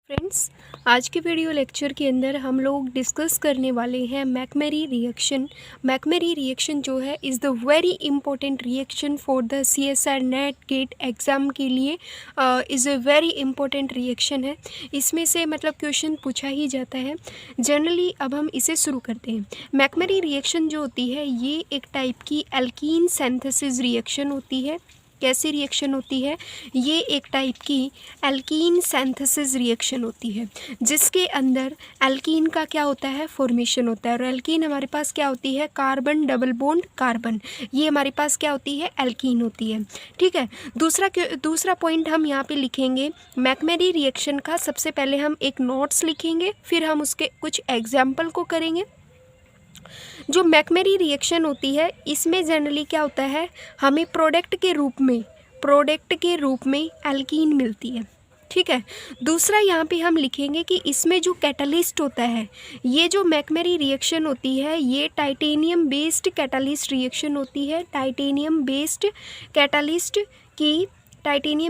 Friends, आज के video lecture के अंदर हम लोग डिस्कस करने वाले हैं मैकमेरी रिएक्शन। मैकमेरी रिएक्शन जो है is the very important reaction for the CSIR NET GATE exam के लिए। Is a very important reaction है। इसमें से मतलब क्वेश्चन पूछा ही जाता है जनरली। अब हम इसे शुरू करते हैं। मैकमेरी रिएक्शन जो होती है ये एक टाइप की एल्कीन सिंथेसिस रिएक्शन होती है। कैसी रिएक्शन होती है? ये एक टाइप की एल्कीन सिंथेसिस रिएक्शन होती है जिसके अंदर एल्कीन का क्या होता है, फॉर्मेशन होता है। और एल्कीन हमारे पास क्या होती है, कार्बन डबल बॉन्ड कार्बन, ये हमारे पास क्या होती है, एल्कीन होती है। ठीक है। दूसरा पॉइंट हम यहाँ पे लिखेंगे मैकमेरी रिएक्शन का। सबसे पहले हम एक नोट्स लिखेंगे, फिर हम उसके कुछ एग्जाम्पल को करेंगे। जो मैकमेरी रिएक्शन होती है इसमें जनरली क्या होता है, हमें प्रोडक्ट के रूप में एल्कीन मिलती है। ठीक है। दूसरा यहाँ पे हम लिखेंगे कि इसमें जो कैटालिस्ट होता है, ये जो मैकमेरी रिएक्शन होती है ये टाइटेनियम बेस्ड कैटालिस्ट रिएक्शन होती है। टाइटेनियम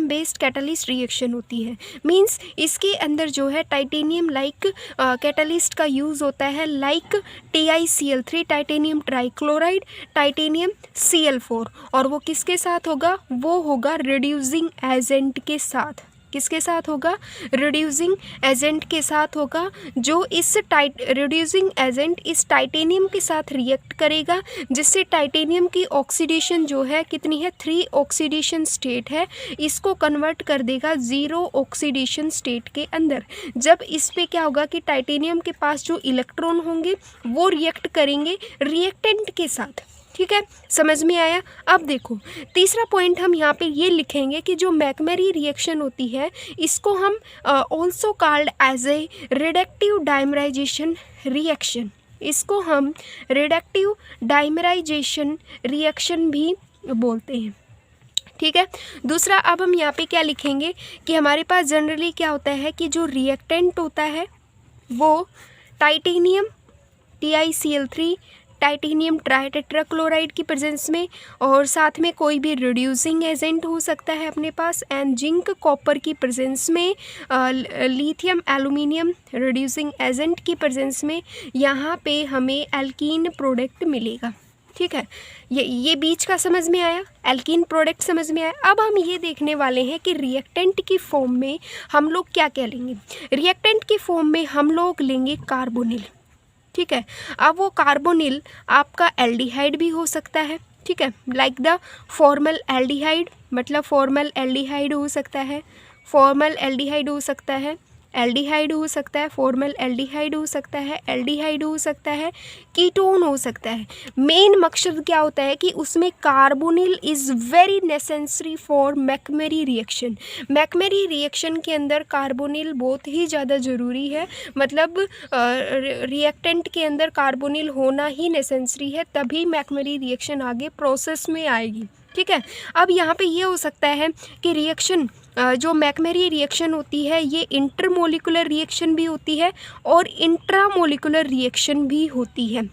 बेस्ड कैटालिस्ट रिएक्शन होती है। मींस इसके अंदर जो है टाइटेनियम लाइक कैटालिस्ट का यूज़ होता है, like TiCl3 titanium trichloride, titanium Cl4। और वो किसके साथ होगा, वो होगा रिड्यूसिंग एजेंट के साथ। किसके साथ होगा, रिड्यूसिंग एजेंट के साथ होगा। जो इस रिड्यूसिंग एजेंट इस टाइटेनियम के साथ रिएक्ट करेगा, जिससे टाइटेनियम की ऑक्सीडेशन जो है कितनी है, 3 ऑक्सीडेशन स्टेट है, इसको कन्वर्ट कर देगा 0 ऑक्सीडेशन स्टेट के अंदर। जब इस पे क्या होगा कि टाइटेनियम के पास जो इलेक्ट्रॉन होंगे वो रिएक्ट करेंगे रिएक्टेंट के साथ। ठीक है, समझ में आया। अब देखो तीसरा पॉइंट हम यहाँ पे ये लिखेंगे कि जो मैकमेरी रिएक्शन होती है इसको हम also called as a reductive dimerization reaction, इसको हम रिडक्टिव डाइमराइजेशन रिएक्शन भी बोलते हैं। ठीक है। दूसरा अब हम यहाँ पे क्या लिखेंगे कि हमारे पास जनरली क्या होता है कि जो रिएक्टेंट होता है वो टाइटेनियम TiCl3 टाइटेनियम ट्राइटेट्राक्लोराइड की प्रेजेंस में, और साथ में कोई भी रिड्यूसिंग एजेंट हो सकता है अपने पास, एंड जिंक कॉपर की प्रेजेंस में, लिथियम एल्यूमिनियम रिड्यूसिंग एजेंट की प्रेजेंस में, यहाँ पे हमें एल्कीन प्रोडक्ट मिलेगा। ठीक है, ये बीच का समझ में आया, एल्कीन प्रोडक्ट समझ में आया। अब हम ये देखने वाले हैं कि रिएक्टेंट की फॉर्म में हम लोग क्या क्या लेंगे। रिएक्टेंट की फॉर्म में हम लोग लेंगे कार्बोनिल। ठीक है। अब वो कार्बोनिल आपका एल्डिहाइड भी हो सकता है। ठीक है, लाइक द फॉर्मल एल्डिहाइड, मतलब फॉर्मल एल्डिहाइड हो सकता है, फॉर्मल एल्डिहाइड हो सकता है, एल्डिहाइड हो सकता है, फॉर्मल एल्डिहाइड हो सकता है, एल्डिहाइड हो सकता है, कीटोन हो सकता है। मेन मकसद क्या होता है कि उसमें carbonyl is very necessary for McMurry reaction. McMurry reaction के अंदर कार्बोनिल बहुत ही ज़्यादा ज़रूरी है, मतलब रिएक्टेंट के अंदर कार्बोनिल होना ही नेसेसरी है, तभी मैकमेरी रिएक्शन आगे प्रोसेस में आएगी। ठीक है। अब यहाँ पे ये हो सकता है कि रिएक्शन जो मैकमेरी रिएक्शन होती है ये इंटरमोलिकुलर रिएक्शन भी होती है और इंट्रामोलिकुलर रिएक्शन भी होती है।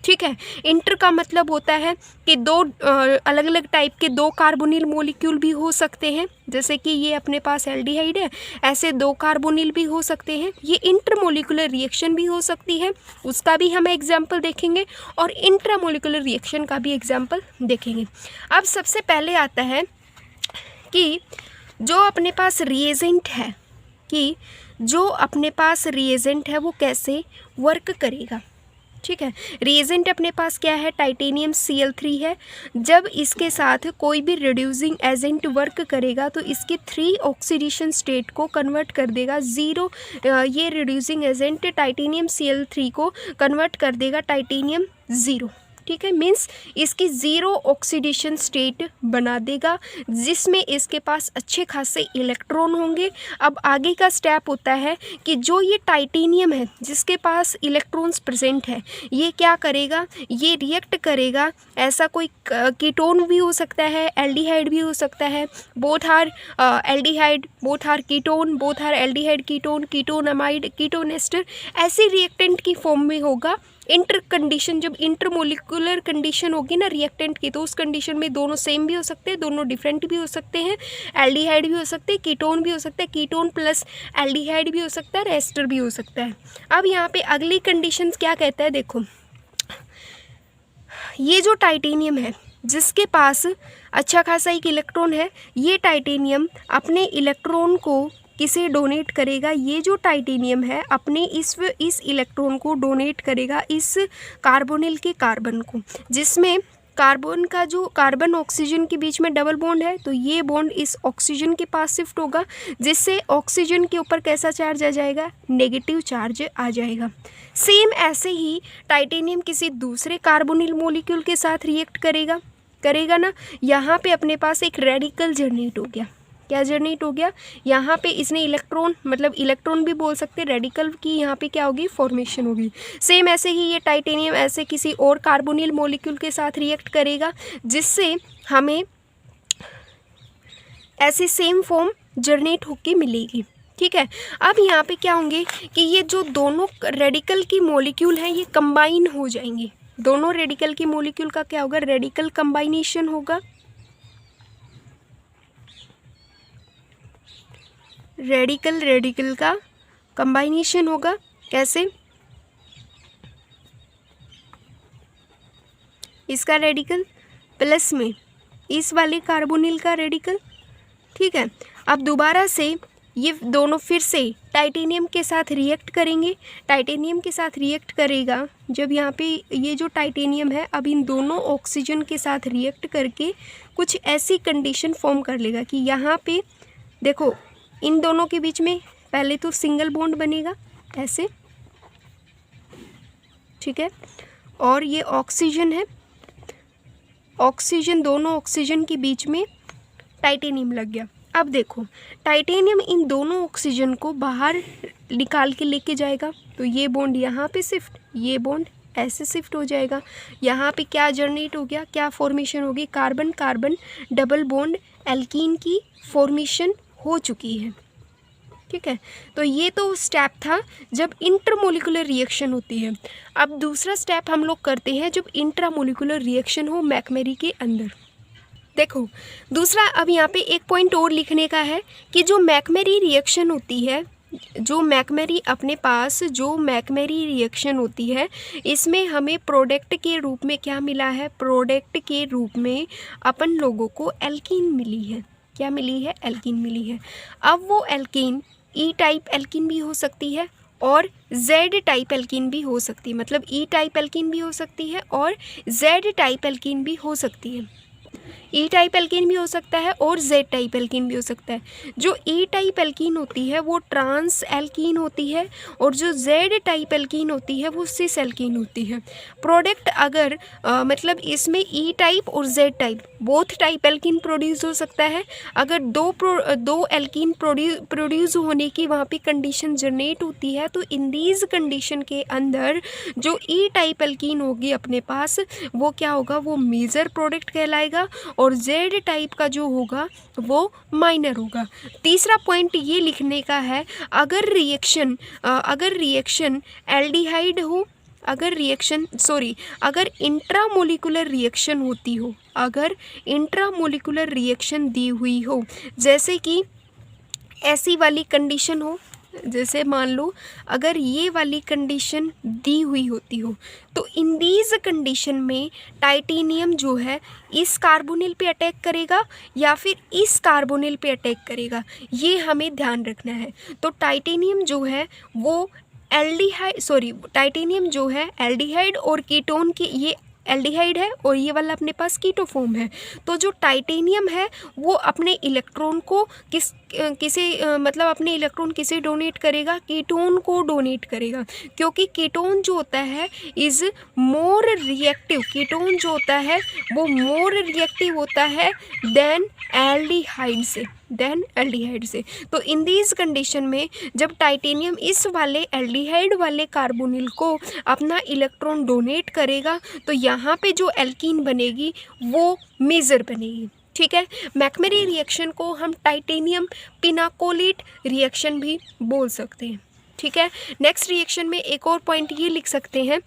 ठीक है। इंटर का मतलब होता है कि दो अलग अलग टाइप के 2 कार्बोनिल मोलिक्यूल भी हो सकते हैं, जैसे कि ये अपने पास एल्डिहाइड है, ऐसे 2 कार्बोनिल भी हो सकते हैं। ये इंटरमोलिकुलर रिएक्शन भी हो सकती है, उसका भी हम एग्जाम्पल देखेंगे, और इंट्रामोलिकुलर रिएक्शन का भी एग्जाम्पल देखेंगे। अब सबसे पहले आता है कि जो अपने पास रिएजेंट है वो कैसे वर्क करेगा। ठीक है। रिएजेंट अपने पास क्या है, टाइटेनियम Cl3 है। जब इसके साथ कोई भी रिड्यूसिंग एजेंट वर्क करेगा तो इसकी 3 ऑक्सीडेशन स्टेट को कन्वर्ट कर देगा 0। ये रिड्यूसिंग एजेंट टाइटेनियम Cl3 को कन्वर्ट कर देगा टाइटेनियम 0। ठीक है, मीन्स इसकी 0 ऑक्सीडेशन स्टेट बना देगा, जिसमें इसके पास अच्छे खासे इलेक्ट्रॉन होंगे। अब आगे का स्टेप होता है कि जो ये टाइटेनियम है जिसके पास इलेक्ट्रॉन्स प्रेजेंट है, ये क्या करेगा, ये रिएक्ट करेगा। ऐसा कोई कीटोन भी हो सकता है, एल्डिहाइड भी हो सकता है, both are aldehyde, both are ketone, both are aldehyde ketone, ketone amide, ketone ester, ऐसे रिएक्टेंट की फॉर्म में होगा। इंटर कंडीशन, जब इंटरमोलिकुलर कंडीशन होगी ना रिएक्टेंट की, तो उस कंडीशन में दोनों सेम भी हो सकते हैं, दोनों डिफरेंट भी हो सकते हैं, एल्डिहाइड भी हो सकते हैं, कीटोन भी हो सकता है, कीटोन प्लस एल्डिहाइड भी हो सकता है, एस्टर भी हो सकता है। अब यहाँ पे अगली कंडीशंस क्या कहता है, देखो ये जो टाइटेनियम है जिसके पास अच्छा खासा एक इलेक्ट्रॉन है, ये टाइटेनियम अपने इलेक्ट्रॉन को किसे डोनेट करेगा, ये जो टाइटेनियम है अपने इस इलेक्ट्रॉन को डोनेट करेगा इस कार्बोनिल के कार्बन को, जिसमें कार्बन का जो कार्बन ऑक्सीजन के बीच में डबल बॉन्ड है, तो ये बॉन्ड इस ऑक्सीजन के पास शिफ्ट होगा, जिससे ऑक्सीजन के ऊपर कैसा चार्ज आ जाएगा, नेगेटिव चार्ज आ जाएगा। सेम ऐसे ही टाइटेनियम किसी दूसरे कार्बोनिल मॉलिक्यूल के साथ रिएक्ट करेगा ना, यहाँ पे अपने पास एक रेडिकल जनरेट हो गया। क्या जनरेट हो गया, यहाँ पे इसने इलेक्ट्रॉन, मतलब इलेक्ट्रॉन भी बोल सकते हैं, रेडिकल की यहाँ पे क्या होगी, फॉर्मेशन होगी। सेम ऐसे ही ये टाइटेनियम ऐसे किसी और कार्बोनिल मॉलिक्यूल के साथ रिएक्ट करेगा, जिससे हमें ऐसी सेम फॉर्म जनरेट होके मिलेगी। ठीक है, अब यहाँ पे क्या होंगे कि ये जो दोनों रेडिकल की मॉलिक्यूल हैं ये कंबाइन हो जाएंगे। दोनों रेडिकल की मॉलिक्यूल का क्या होगा, रेडिकल कंबाइनेशन होगा। रेडिकल का कंबाइनेशन होगा। कैसे, इसका रेडिकल प्लस में इस वाले कार्बोनिल का रेडिकल। ठीक है, अब दोबारा से ये दोनों फिर से टाइटेनियम के साथ रिएक्ट करेंगे। टाइटेनियम के साथ रिएक्ट करेगा जब यहाँ पे ये जो टाइटेनियम है अब इन दोनों ऑक्सीजन के साथ रिएक्ट करके कुछ ऐसी कंडीशन फॉर्म कर लेगा कि यहाँ पे देखो इन दोनों के बीच में पहले तो सिंगल बॉन्ड बनेगा ऐसे, ठीक है, और ये ऑक्सीजन है, ऑक्सीजन, दोनों ऑक्सीजन के बीच में टाइटेनियम लग गया। अब देखो टाइटेनियम इन दोनों ऑक्सीजन को बाहर निकाल के लेके जाएगा, तो ये बॉन्ड यहाँ पे शिफ्ट, ये बॉन्ड ऐसे शिफ्ट हो जाएगा। यहाँ पे क्या जनरेट हो गया, क्या फॉर्मेशन होगी, carbon carbon double bond alkene की फॉर्मेशन हो चुकी है। ठीक है, तो ये तो स्टेप था जब इंटरमोलिकुलर रिएक्शन होती है। अब दूसरा स्टेप हम लोग करते हैं जब इंट्रामोलिकुलर रिएक्शन हो मैकमेरी के अंदर। देखो दूसरा, अब यहाँ पे एक पॉइंट और लिखने का है कि जो मैकमेरी रिएक्शन होती है, जो मैकमेरी अपने पास जो मैकमेरी रिएक्शन होती है, इसमें हमें प्रोडक्ट के रूप में क्या मिला है, प्रोडक्ट के रूप में अपन लोगों को एल्कीन मिली है। क्या मिली है, एल्कीन मिली है। अब वो एल्कीन ई टाइप एल्कीन भी हो सकती है और जेड टाइप एल्कीन भी हो सकती है, मतलब ई टाइप एल्कीन भी हो सकती है और जेड टाइप एल्कीन भी हो सकती है। ई टाइप एल्कीन भी हो सकता है और जेड टाइप एल्कीन भी हो सकता है। जो ई टाइप एल्कीन होती है वो ट्रांस एल्कीन होती है और जो जेड टाइप एल्कीन होती है वो सिस एल्कीन होती है। प्रोडक्ट अगर मतलब इसमें ई टाइप और Z type both type alkene produce हो सकता है। अगर दो एल्कीन प्रोड्यूस होने की वहाँ पे कंडीशन जनरेट होती है, तो इन दीज कंडीशन के अंदर जो ई टाइप एल्कीन होगी अपने पास वो क्या होगा, वो मेजर प्रोडक्ट कहलाएगा और जेड टाइप का जो होगा वो माइनर होगा। तीसरा पॉइंट ये लिखने का है, अगर रिएक्शन एल्डिहाइड हो, अगर इंट्रामोलिकुलर रिएक्शन होती हो, अगर इंट्रामोलिकुलर रिएक्शन दी हुई हो, जैसे कि ऐसी वाली कंडीशन हो, जैसे मान लो अगर ये वाली कंडीशन दी हुई होती हो, तो इन दीज कंडीशन में टाइटेनियम जो है इस कार्बोनिल पे अटैक करेगा या फिर इस कार्बोनिल पे अटैक करेगा, ये हमें ध्यान रखना है। तो टाइटेनियम जो है वो टाइटेनियम जो है एल्डिहाइड और कीटोन की, ये एल्डिहाइड है और ये वाला अपने पास कीटोफॉर्म है। तो जो टाइटेनियम है वो अपने इलेक्ट्रॉन को अपने इलेक्ट्रॉन किसे डोनेट करेगा, कीटोन को डोनेट करेगा, क्योंकि कीटोन जो होता है इज़ मोर रिएक्टिव, कीटोन जो होता है वो मोर रिएक्टिव होता है देन एल्डिहाइड से। तो इन दीज कंडीशन में जब टाइटेनियम इस वाले एल्डिहाइड वाले कार्बोनिल को अपना इलेक्ट्रॉन डोनेट करेगा, तो यहाँ पे जो एल्कीन बनेगी वो मेजर बनेगी। ठीक है, मैकमेरी रिएक्शन को हम टाइटेनियम पिनाकोलेट रिएक्शन भी बोल सकते हैं। ठीक है, नेक्स्ट रिएक्शन में एक और पॉइंट ये लिख सकते हैं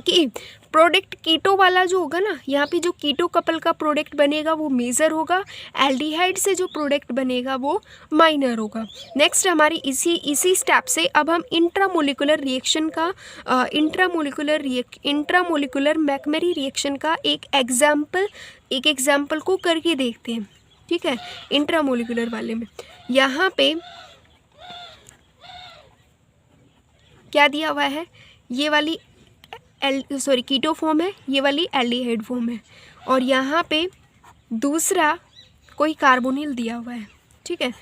कि प्रोडक्ट कीटो वाला जो होगा ना, यहाँ पे जो कीटो कपल का प्रोडक्ट बनेगा वो मेजर होगा, एल्डिहाइड से जो प्रोडक्ट बनेगा वो माइनर होगा। नेक्स्ट हमारी इसी स्टेप से अब हम इंट्रामोलिकुलर रिएक्शन का इंट्रामोलिकुलर मैकमरी रिएक्शन का एक एग्जाम्पल को करके देखते हैं। ठीक है, इंट्रामोलिकुलर वाले में यहाँ पे क्या दिया हुआ है, ये वाली कीटो फॉर्म है, ये वाली एल्डिहाइड फॉर्म है, और यहाँ पे दूसरा कोई कार्बोनिल दिया हुआ है। ठीक है,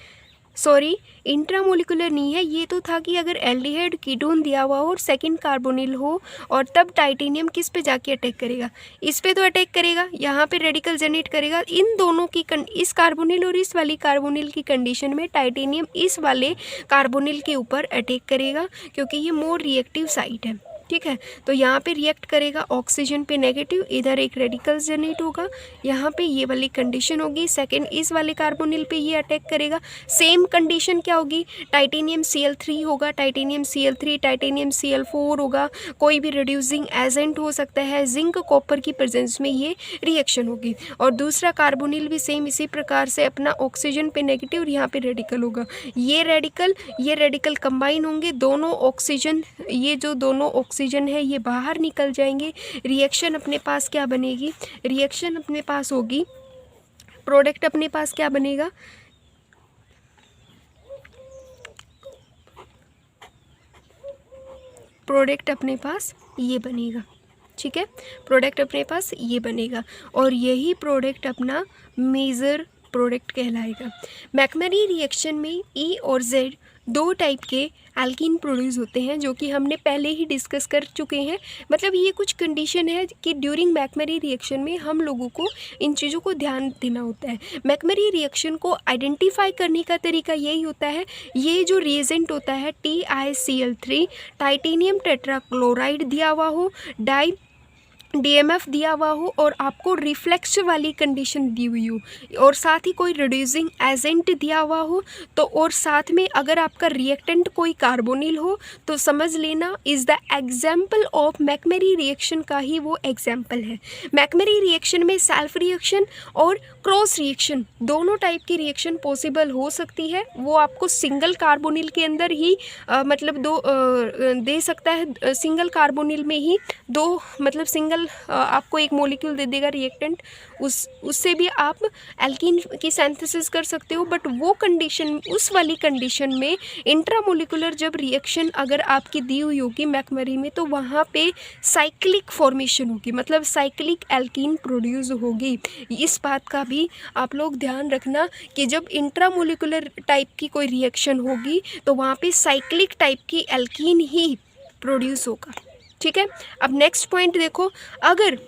इंट्रामोलिकुलर नहीं है, ये तो था कि अगर एल्डिहाइड कीटोन दिया हुआ हो और सेकंड कार्बोनिल हो, और तब टाइटेनियम किस पे जाके अटैक करेगा, इस पे तो अटैक करेगा, यहाँ पे रेडिकल जनरेट करेगा। इन दोनों की इस कार्बोनिल और इस वाली कार्बोनिल की कंडीशन में टाइटेनियम इस वाले कार्बोनिल के ऊपर अटैक करेगा, क्योंकि ये मोर रिएक्टिव साइट है। ठीक है, तो यहाँ पे रिएक्ट करेगा ऑक्सीजन पे नेगेटिव, इधर एक रेडिकल जनरेट होगा, यहाँ पे ये वाली कंडीशन होगी, सेकंड इस वाले कार्बोनिल पे ये अटैक करेगा। सेम कंडीशन क्या होगी, टाइटेनियम Cl3 होगा, टाइटेनियम Cl3, टाइटेनियम Cl4 होगा, कोई भी रिड्यूसिंग एजेंट हो सकता है, जिंक कॉपर की प्रेजेंस में ये रिएक्शन होगी। और दूसरा कार्बोनिल भी सेम इसी प्रकार से अपना ऑक्सीजन पे नेगेटिव और यहाँ पे रेडिकल होगा, ये रेडिकल कंबाइन होंगे, दोनों ऑक्सीजन, ये जो दोनों ऑक्सीजन है ये बाहर निकल जाएंगे। रिएक्शन अपने पास क्या बनेगी, रिएक्शन अपने पास होगी, प्रोडक्ट अपने पास क्या बनेगा, प्रोडक्ट अपने पास ये बनेगा। ठीक है, प्रोडक्ट अपने पास ये बनेगा, और यही प्रोडक्ट अपना मेजर प्रोडक्ट कहलाएगा। मैकमरी रिएक्शन में E और Z दो टाइप के एल्कीन प्रोड्यूस होते हैं, जो कि हमने पहले ही डिस्कस कर चुके हैं। मतलब ये कुछ कंडीशन है कि ड्यूरिंग मैकमरी रिएक्शन में हम लोगों को इन चीज़ों को ध्यान देना होता है। मैकमरी रिएक्शन को आइडेंटिफाई करने का तरीका यही होता है, ये जो रिएजेंट होता है TiCl3, टाइटेनियम टेट्राक्लोराइड दिया हुआ हो, DMF दिया हुआ हो, और आपको रिफ्लेक्स वाली कंडीशन दी हुई हो, और साथ ही कोई रिड्यूसिंग एजेंट दिया हुआ हो, तो और साथ में अगर आपका रिएक्टेंट कोई कार्बोनिल हो, तो समझ लेना is the example of McMurry reaction का ही वो एग्जाम्पल है। मैकमरी रिएक्शन में सेल्फ रिएक्शन और क्रॉस रिएक्शन दोनों टाइप की रिएक्शन पॉसिबल हो सकती है। वो आपको सिंगल कार्बोनिल के अंदर ही मतलब दे सकता है, सिंगल कार्बोनिल में ही दो, मतलब सिंगल आपको एक मॉलिक्यूल दे देगा रिएक्टेंट, उससे भी आप एल्कीन की सिंथेसिस कर सकते हो। बट वो कंडीशन, उस वाली कंडीशन में इंट्रामोलिकुलर जब रिएक्शन अगर आपकी दी हुई होगी मैकमरी में, तो वहाँ पे साइक्लिक फॉर्मेशन होगी, मतलब साइक्लिक एल्कीन प्रोड्यूस होगी। इस बात का भी आप लोग ध्यान रखना कि जब इंट्रामोलिकुलर टाइप की कोई रिएक्शन होगी तो वहाँ पे साइक्लिक टाइप की एल्कीन ही प्रोड्यूस होगा। ठीक है, अब नेक्स्ट पॉइंट देखो, अगर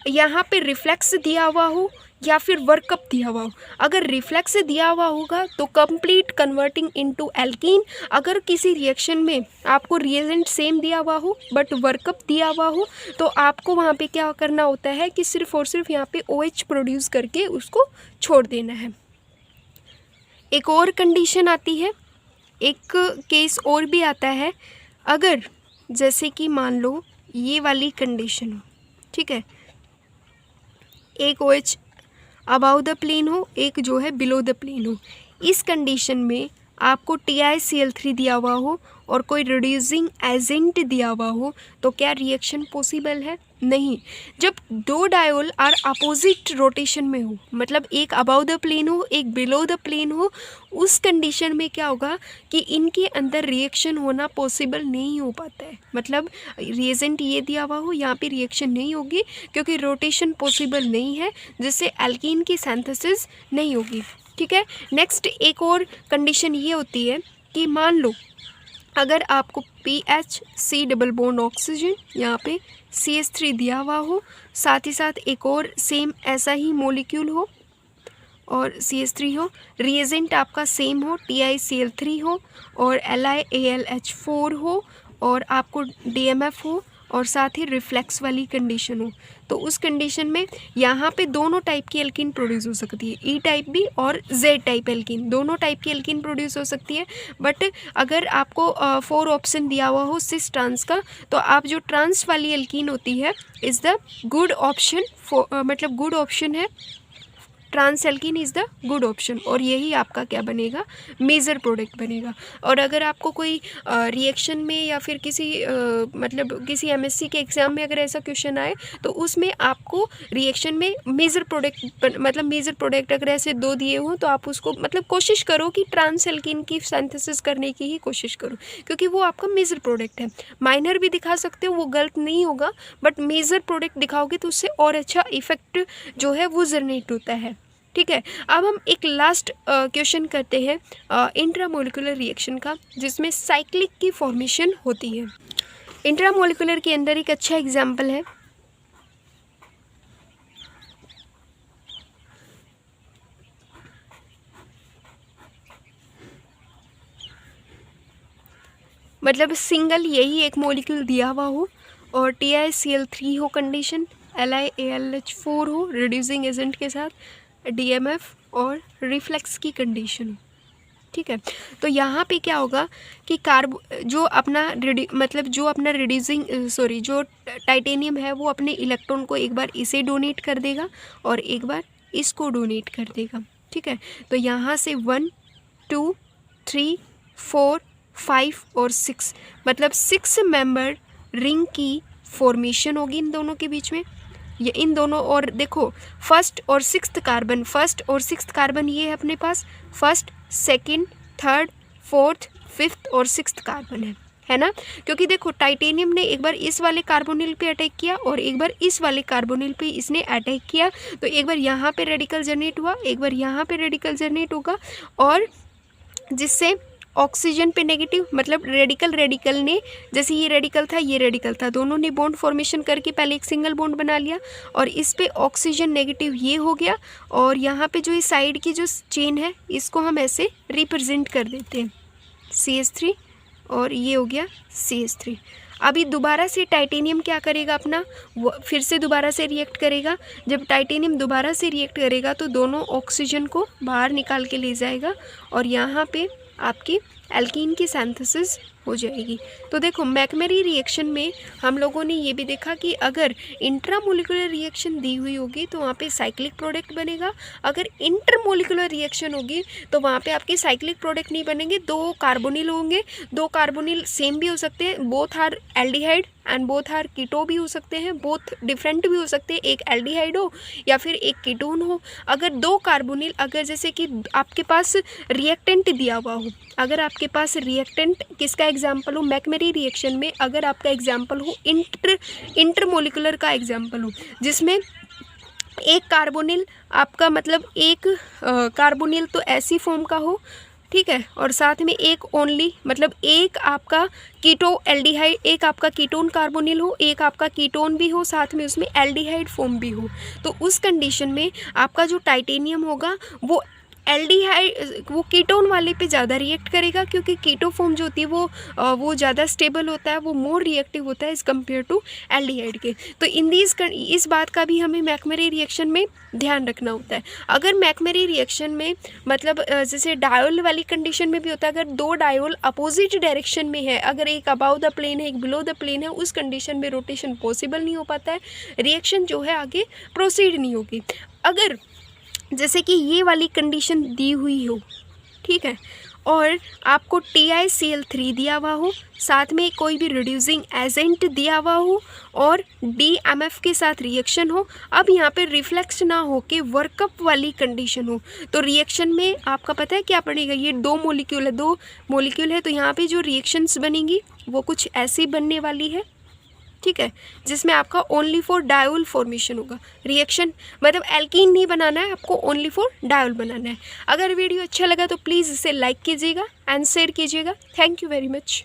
यहाँ पे रिफ्लेक्स दिया हुआ हो या फिर वर्कअप दिया हुआ हो, अगर रिफ्लेक्स दिया हुआ होगा तो कंप्लीट कन्वर्टिंग इनटू एल्कीन। अगर किसी रिएक्शन में आपको रिएजेंट सेम दिया हुआ हो बट वर्कअप दिया हुआ हो, तो आपको वहाँ पे क्या करना होता है कि सिर्फ और सिर्फ यहाँ पे OH प्रोड्यूस करके उसको छोड़ देना है। एक और कंडीशन आती है, एक केस और भी आता है, अगर जैसे कि मान लो ये वाली कंडीशन हो, ठीक है, एक OH अबाउ द प्लेन हो, एक जो है बिलो द प्लेन हो। इस कंडीशन में आपको TiCl3 दिया हुआ हो और कोई रिड्यूसिंग एजेंट दिया हुआ हो, तो क्या रिएक्शन पॉसिबल है? नहीं। जब दो डायोल आर अपोजिट रोटेशन में हो, मतलब एक अबाउ द प्लेन हो, एक बिलो द प्लेन हो, उस कंडीशन में क्या होगा कि इनके अंदर रिएक्शन होना पॉसिबल नहीं हो पाता है। मतलब रिएजेंट ये दिया हुआ हो, यहाँ पे रिएक्शन नहीं होगी क्योंकि रोटेशन पॉसिबल नहीं है, जिससे एल्कीन की सिंथेसिस नहीं होगी। ठीक है, नेक्स्ट एक और कंडीशन ये होती है कि मान लो अगर आपको PHC डबल बॉन्ड ऑक्सीजन, यहाँ पे CH3 दिया हुआ हो, साथ ही साथ एक और सेम ऐसा ही मॉलिक्यूल हो और CH3 हो, रिएजेंट आपका सेम हो, TiCl3 हो और LiAlH4 हो, और आपको DMF हो और साथ ही रिफ्लेक्स वाली कंडीशन हो, तो उस कंडीशन में यहाँ पे दोनों टाइप की एल्कीन प्रोड्यूस हो सकती है, ई टाइप भी और जेड टाइप एल्कीन, दोनों टाइप की एल्कीन प्रोड्यूस हो सकती है। बट अगर आपको 4 ऑप्शन दिया हुआ हो सिस ट्रांस का, तो आप जो ट्रांस वाली एल्कीन होती है इज़ द गुड ऑप्शन, मतलब गुड ऑप्शन है, trans alkene is the good option, और यही आपका क्या बनेगा, मेजर प्रोडक्ट बनेगा। और अगर आपको कोई रिएक्शन में या फिर किसी मतलब किसी एमएससी के एग्ज़ाम में अगर ऐसा क्वेश्चन आए, तो उसमें आपको रिएक्शन में मेजर प्रोडक्ट मतलब मेजर प्रोडक्ट अगर ऐसे 2 दिए हों, तो आप उसको मतलब कोशिश करो कि ट्रांस एल्कीन की सिंथेसिस करने की ही कोशिश करो, क्योंकि वो आपका मेजर प्रोडक्ट है। माइनर भी दिखा सकते हो, वो गलत नहीं होगा, बट मेजर प्रोडक्ट दिखाओगे तो उससे और अच्छा इफेक्ट जो है वो जनरेट होता है। ठीक है, अब हम एक लास्ट क्वेश्चन करते हैं इंट्रामोलिकुलर रिएक्शन का, जिसमें साइक्लिक की फॉर्मेशन होती है। इंट्रामोलिकुलर के अंदर एक अच्छा एग्जाम्पल है, मतलब सिंगल यही एक मॉलिक्यूल दिया हुआ हो और TiCl3 हो कंडीशन, LiAlH4 हो रिड्यूसिंग एजेंट के साथ, DMF और रिफ्लेक्स की कंडीशन हो। ठीक है, तो यहाँ पे क्या होगा कि जो अपना जो टाइटेनियम है वो अपने इलेक्ट्रॉन को एक बार इसे डोनेट कर देगा और एक बार इसको डोनेट कर देगा। ठीक है, तो यहाँ से 1 2 3 4 5 और 6 मतलब 6 मेंबर रिंग की फॉर्मेशन होगी इन दोनों के बीच में, ये इन दोनों। और देखो फर्स्ट और सिक्स्थ कार्बन ये है अपने पास, first second third fourth fifth और सिक्स्थ कार्बन है ना, क्योंकि देखो टाइटेनियम ने एक बार इस वाले कार्बोनिल पे अटैक किया और एक बार इस वाले कार्बोनिल पे इसने अटैक किया, तो एक बार यहाँ पे रेडिकल जनरेट हुआ, एक बार यहाँ पे रेडिकल जनरेट होगा, और जिससे ऑक्सीजन पे नेगेटिव मतलब रेडिकल ने, जैसे ये रेडिकल था, दोनों ने बॉन्ड फॉर्मेशन करके पहले एक सिंगल बॉन्ड बना लिया और इस पे ऑक्सीजन नेगेटिव ये हो गया, और यहाँ पे जो इस साइड की जो चेन है इसको हम ऐसे रिप्रेजेंट कर देते हैं CH3 और ये हो गया CH3। अभी दोबारा से टाइटेनियम क्या करेगा अपना, वो फिर से दोबारा से रिएक्ट करेगा। जब टाइटेनियम दोबारा से रिएक्ट करेगा तो दोनों ऑक्सीजन को बाहर निकाल के ले जाएगा और यहाँ पे आपकी एल्कीन की सिंथेसिस हो जाएगी। तो देखो मैकमरी रिएक्शन में हम लोगों ने ये भी देखा कि अगर इंट्रामोलिकुलर रिएक्शन दी हुई होगी तो वहाँ पे साइक्लिक प्रोडक्ट बनेगा, अगर इंटरमोलिकुलर रिएक्शन होगी तो वहाँ पे आपके साइक्लिक प्रोडक्ट नहीं बनेंगे, 2 कार्बोनिल होंगे, 2 कार्बोनिल सेम भी हो सकते हैं, both are aldehyde and both are keto भी हो सकते हैं, बोथ डिफरेंट भी हो सकते हैं, एक एल्डिहाइड हो या फिर एक कीटोन हो। अगर 2 कार्बोनिल, अगर जैसे कि आपके पास रिएक्टेंट दिया हुआ हो, अगर आपके पास रिएक्टेंट किसका एग्जाम्पल हो, मैकमरी रिएक्शन में अगर आपका एग्जाम्पल हो इंटरमोलिकुलर का एग्जाम्पल हो, जिसमें एक कार्बोनिल आपका मतलब एक कार्बोनिल तो ऐसी फॉर्म का हो, ठीक है, और साथ में एक ओनली मतलब एक आपका कीटो एल्डिहाइड, एक आपका कीटोन कार्बोनिल हो, एक आपका कीटोन भी हो, साथ में उसमें एल्डिहाइड फॉर्म भी हो, तो उस कंडीशन में आपका जो टाइटेनियम होगा वो एल्डिहाइड वो कीटोन वाले पे ज़्यादा रिएक्ट करेगा, क्योंकि कीटो फॉर्म जो होती है वो ज़्यादा स्टेबल होता है, वो मोर रिएक्टिव होता है एज़ कम्पेयर टू एल्डिहाइड के। तो इस बात का भी हमें मैकमरी रिएक्शन में ध्यान रखना होता है। अगर मैकमरी रिएक्शन में मतलब जैसे डायोल वाली कंडीशन में भी होता है, अगर 2 डायोल अपोजिट डायरेक्शन में है, अगर एक अबाव द प्लेन है एक बिलो द प्लेन है, उस कंडीशन में रोटेशन पॉसिबल नहीं हो पाता है, रिएक्शन जो है आगे प्रोसीड नहीं होगी। अगर जैसे कि ये वाली कंडीशन दी हुई हो, ठीक है, और आपको TiCl3 दिया हुआ हो, साथ में कोई भी रिड्यूसिंग एजेंट दिया हुआ हो और DMF के साथ रिएक्शन हो, अब यहाँ पे रिफ्लेक्स ना हो के वर्कअप वाली कंडीशन हो, तो रिएक्शन में आपका पता है क्या पड़ेगा, ये 2 मॉलिक्यूल है, तो यहाँ पे जो रिएक्शंस बनेंगी वो कुछ ऐसी बनने वाली है, ठीक है, जिसमें आपका ओनली फॉर डायोल फॉर्मेशन होगा। रिएक्शन मतलब एल्कीन नहीं बनाना है आपको, ओनली फॉर डायोल बनाना है। अगर वीडियो अच्छा लगा तो प्लीज़ इसे लाइक कीजिएगा एंड शेयर कीजिएगा। Thank you very much.